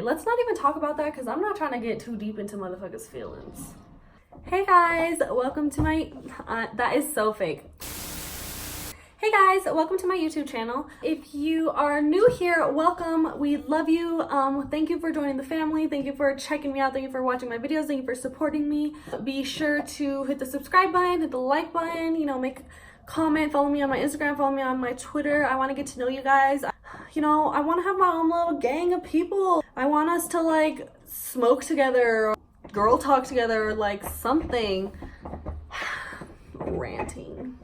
Okay, let's not even talk about that because I'm not trying to get too deep into motherfuckers' feelings. Hey guys, welcome to my, that is so fake. Hey guys, welcome to my YouTube channel. If you are new here, welcome. We love you. Thank you for joining the family. Thank you for checking me out. Thank you for watching my videos. Thank you for supporting me. Be sure to hit the subscribe button, hit the like button, you know, make a comment, follow me on my Instagram, follow me on my Twitter. I want to get to know you guys. You know, I want to have my own little gang of people. I want us to like smoke together, or girl talk together, or like something. Ranting.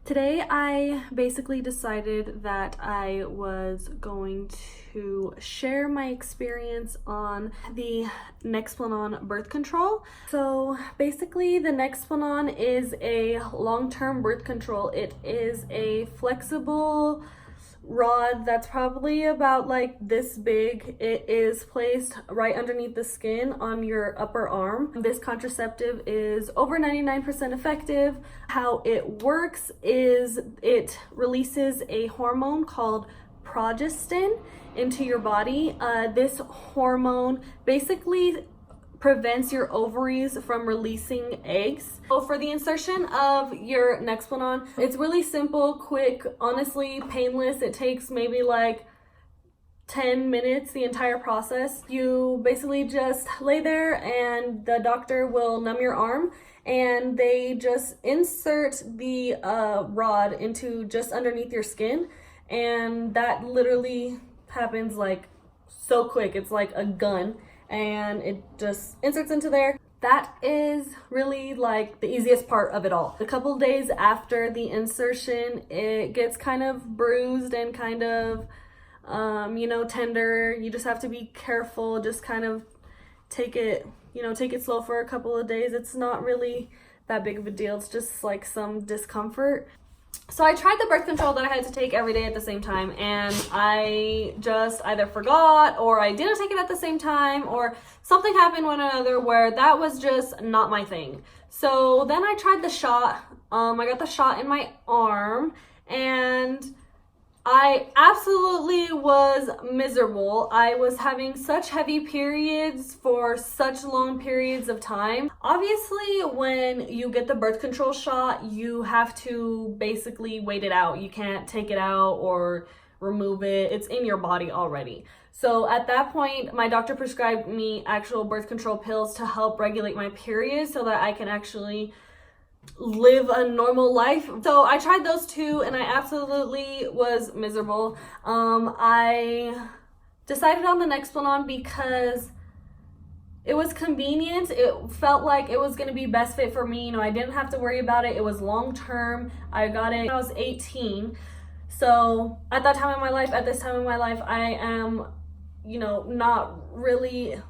Today I basically decided that I was going to share my experience on the NEXPLANON birth control. So basically the NEXPLANON is a long-term birth control. It is a flexible rod that's probably about like this big. It is placed right underneath the skin on your upper arm. This contraceptive is over 99% effective. How it works is it releases a hormone called progestin into your body. This hormone basically prevents your ovaries from releasing eggs. So for the insertion of your NEXPLANON, it's really simple, quick, honestly painless. It takes maybe like 10 minutes, the entire process. You basically just lay there and the doctor will numb your arm and they just insert the rod into just underneath your skin, and that literally happens like so quick. It's like a gun, and it just inserts into there. That is really like the easiest part of it all. A couple days after the insertion, it gets kind of bruised and kind of, you know, tender. You just have to be careful, just kind of take it, you know, take it slow for a couple of days. It's not really that big of a deal. It's just like some discomfort. So I tried the birth control that I had to take every day at the same time, and I just either forgot or I didn't take it at the same time, or something happened one or another where that was just not my thing. So then I tried the shot. I got the shot in my arm and I absolutely was miserable. I was having such heavy periods for such long periods of time. Obviously, when you get the birth control shot, you have to basically wait it out. You can't take it out or remove it. It's in your body already. So at that point, my doctor prescribed me actual birth control pills to help regulate my periods so that I can actually live a normal life. So I tried those two and I absolutely was miserable. I decided on the NEXPLANON because it was convenient. It felt like it was going to be best fit for me. You know, I didn't have to worry about it. It was long term. I got it when I was 18. So at that time in my life, at this time in my life, I am, you know, not really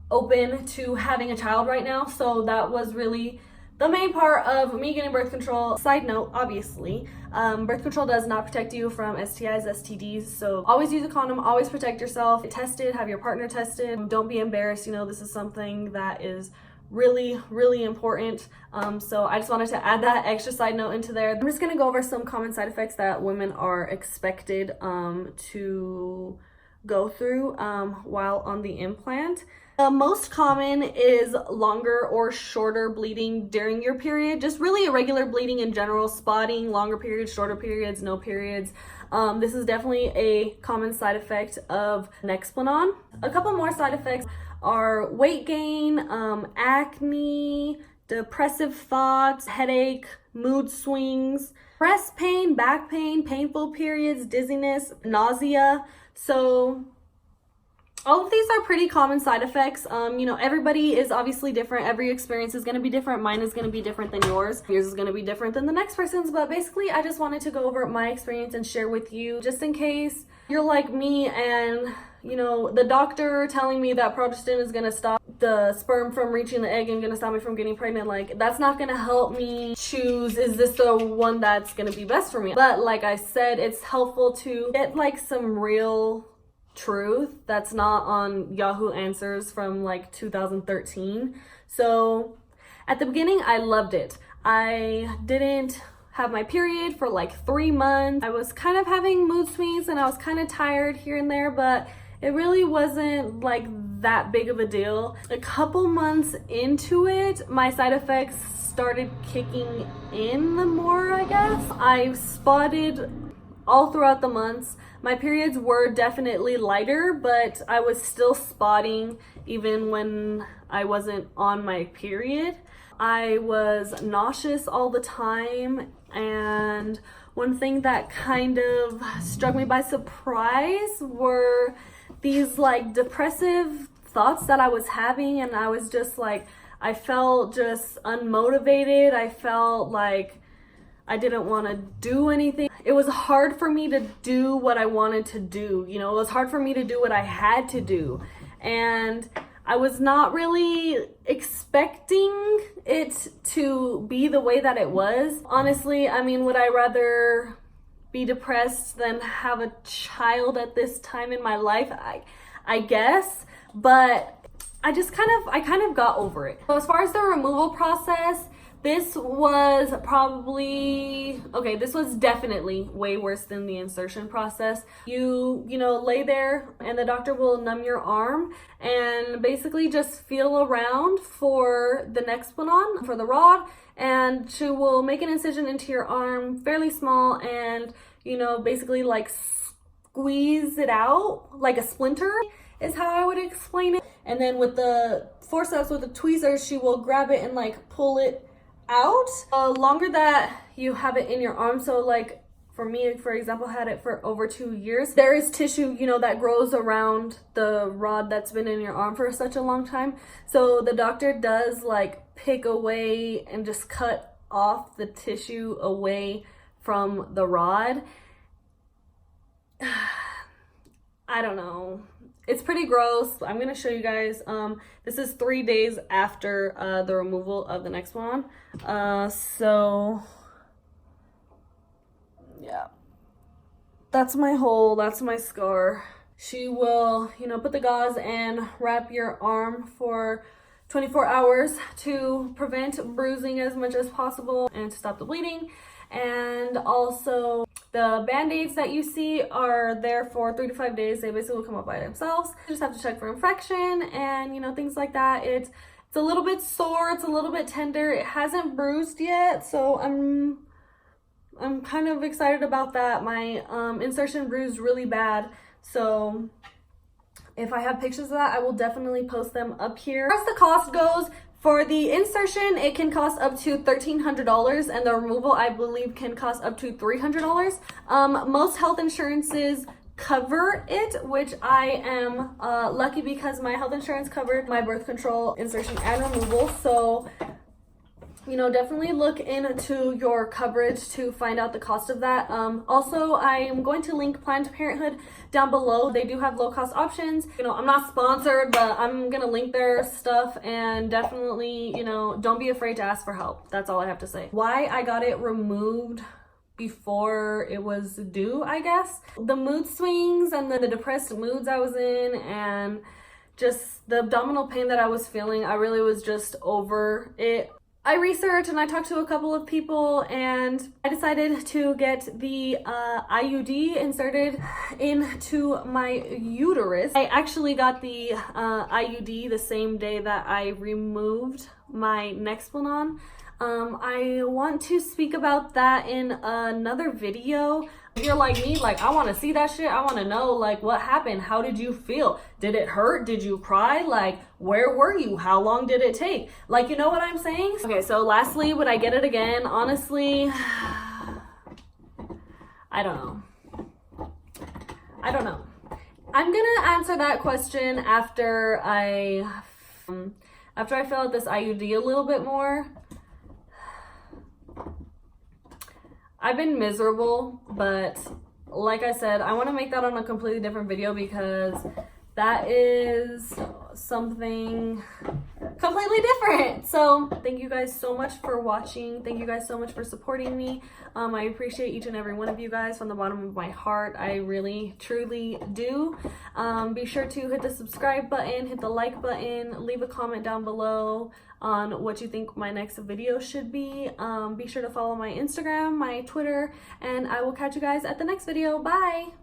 open to having a child right now. So that was really the main part of me getting birth control. Side note, obviously, birth control does not protect you from STIs, STDs, so always use a condom, always protect yourself. Get tested, have your partner tested. Don't be embarrassed. You know, this is something that is really, really important. So I just wanted to add that extra side note into there. I'm just gonna go over some common side effects that women are expected to go through while on the implant. The most common is longer or shorter bleeding during your period, just really irregular bleeding in general, spotting, longer periods, shorter periods, no periods. This is definitely a common side effect of NEXPLANON. A couple more side effects are weight gain, acne, depressive thoughts, headache, mood swings, breast pain, back pain, painful periods, dizziness, nausea. So all of these are pretty common side effects. You know, everybody is obviously different. Every experience is going to be different. Mine is going to be different than yours. Yours is going to be different than the next person's. But basically, I just wanted to go over my experience and share with you, just in case you're like me and, you know, the doctor telling me that progestin is going to stop the sperm from reaching the egg and going to stop me from getting pregnant. Like, that's not going to help me choose, is this the one that's going to be best for me? But like I said, it's helpful to get like some real truth that's not on Yahoo Answers from like 2013. So at the beginning, I loved it. I didn't have my period for like 3 months. I was kind of having mood swings and I was kind of tired here and there, but it really wasn't like that big of a deal. A couple months into it, my side effects started kicking in more, I guess. I spotted all throughout the months. My periods were definitely lighter, but I was still spotting even when I wasn't on my period. I was nauseous all the time, and one thing that kind of struck me by surprise were these like depressive thoughts that I was having, and I was just like, I felt just unmotivated. I felt like I didn't want to do anything. It was hard for me to do what I wanted to do. You know, it was hard for me to do what I had to do. And I was not really expecting it to be the way that it was. Honestly, I mean, would I rather be depressed than have a child at this time in my life? I guess, but I kind of got over it. So as far as the removal process, this was definitely way worse than the insertion process. You know, lay there and the doctor will numb your arm and basically just feel around for the NEXPLANON, for the rod, and she will make an incision into your arm, fairly small, and, you know, basically like squeeze it out like a splinter is how I would explain it. And then with the forceps, with the tweezers, she will grab it and like pull it out. The longer that you have it in your arm, so like for me, for example, had it for over 2 years, there is tissue, you know, that grows around the rod that's been in your arm for such a long time. So the doctor does like pick away and just cut off the tissue away from the rod. I don't know. It's pretty gross. I'm going to show you guys. This is 3 days after the removal of the NEXPLANON. So, yeah. That's my hole. That's my scar. She will, you know, put the gauze and wrap your arm for 24 hours to prevent bruising as much as possible and to stop the bleeding. And also, the band-aids that you see are there for 3 to 5 days. They basically will come up by themselves. You just have to check for infection and, you know, things like that. It's a little bit sore. It's a little bit tender. It hasn't bruised yet, so I'm kind of excited about that. My insertion bruised really bad, so if I have pictures of that, I will definitely post them up here. As far as the cost goes, for the insertion, it can cost up to $1,300, and the removal, I believe, can cost up to $300. Most health insurances cover it, which I am lucky because my health insurance covered my birth control, insertion, and removal. So, you know, definitely look into your coverage to find out the cost of that. Also, I am going to link Planned Parenthood down below. They do have low-cost options. You know, I'm not sponsored, but I'm gonna link their stuff, and definitely, you know, don't be afraid to ask for help. That's all I have to say. Why I got it removed before it was due, I guess. The mood swings and the depressed moods I was in, and just the abdominal pain that I was feeling, I really was just over it. I researched and I talked to a couple of people, and I decided to get the IUD inserted into my uterus. I actually got the IUD the same day that I removed my NEXPLANON. I want to speak about that in another video. If you're like me, like, I want to see that shit. I want to know, like, what happened? How did you feel? Did it hurt? Did you cry? Like, where were you? How long did it take? Like, you know what I'm saying? Okay, so lastly, would I get it again? Honestly, I don't know. I'm gonna answer that question after I fill out this IUD a little bit more. I've been miserable, but like I said, I want to make that on a completely different video because that is something completely different. So thank you guys so much for watching. Thank you guys so much for supporting me. I appreciate each and every one of you guys from the bottom of my heart. I really, truly do. Be sure to hit the subscribe button, hit the like button, leave a comment down below on what you think my next video should be. Be sure to follow my Instagram, my Twitter, and I will catch you guys at the next video. Bye!